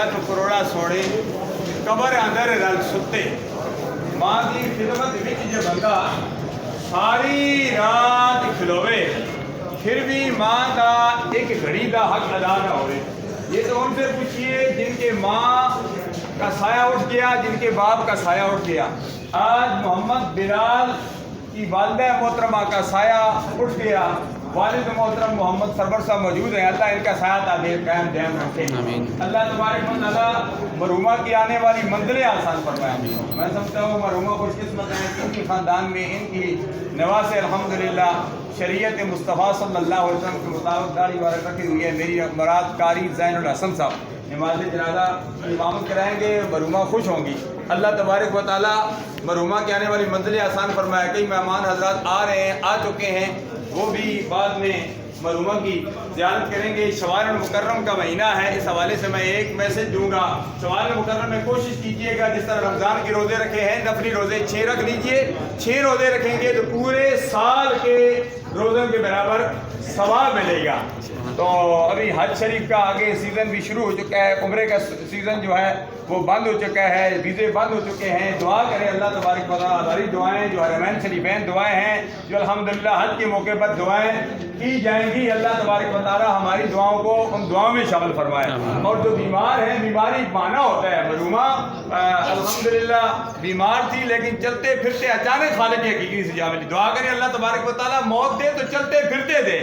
ਲੱਖ ਕਰੋੜਾ ਸੋਹਣੇ ਕਬਰ ਅੰਦਰ ਰਲ ਸੁੱਤੇ ਮਾਂ ਦੀ ਖਿਦਮਤ ਵਿੱਚ ਜੇ ਬੰਦਾ ਸਾਰੀ ਰਾਤ ਖਲੋਵੇ پھر بھی ماں کا ایک گھڑی کا حق ادا نہ ہوئے. یہ تو ان سے پوچھئے جن کے ماں کا سایہ اٹھ گیا، جن کے باپ کا سایہ اٹھ گیا. آج محمد بلال کی والدہ محترمہ کا سایہ اٹھ گیا، والد محترم محمد سرور صاحب موجود ہیں. اللہ ان کا سایہ تعدیر قائم دائم رکھے. اللہ تبارک و تعالیٰ مرحومہ کی آنے والی منزلیں آسان فرمائے. میں سمجھتا ہوں مرحومہ خوش قسمت ہیں، ان کی خاندان میں ان کی نواز الحمدللہ شریعت مصطفیٰ صلی اللہ علیہ وسلم کے مطابق داڑھی وارک رکھی ہوئی ہے. میری مراد قاری زین الحسن صاحب نماز جنازہ امامت کرائیں گے، مرحومہ خوش ہوں گی. اللہ تبارک و تعالیٰ مرحومہ کے آنے والی منزلیں آسان فرمائے. کئی مہمان حضرات آ رہے ہیں، آ چکے ہیں، وہ بھی بعد میں مرحومہ کی زیارت کریں گے. شوال المکرم کا مہینہ ہے، اس حوالے سے میں ایک میسج دوں گا. شوال المکرم میں کوشش کیجئے گا جس طرح رمضان کے روزے رکھے ہیں، نفلی روزے 6 رکھ لیجئے. 6 روزے رکھیں گے تو پورے سال کے روزوں کے برابر ثواب ملے گا. تو ابھی حج شریف کا آگے سیزن بھی شروع ہو چکا ہے، عمرے کا سیزن جو ہے وہ بند ہو چکا ہے، ویزے بند ہو چکے ہیں. دعا کریں اللہ تبارک و تعالیٰ ہماری دعائیں جو حرمین شریفین دعائیں ہیں جو الحمدللہ حج کے موقع پر دعائیں کی جائیں گی، اللہ تبارک و تعالیٰ ہماری دعاؤں کو ان دعاؤں میں شامل فرمائے. اور جو بیمار ہیں، بیماری بہانہ ہوتا ہے. مرحومہ الحمدللہ بیمار تھی لیکن چلتے پھرتے اچانک خالق کی حقیقی سے جا ملی. دعا کریں اللہ تبارک و تعالیٰ موت دے تو چلتے پھرتے دے.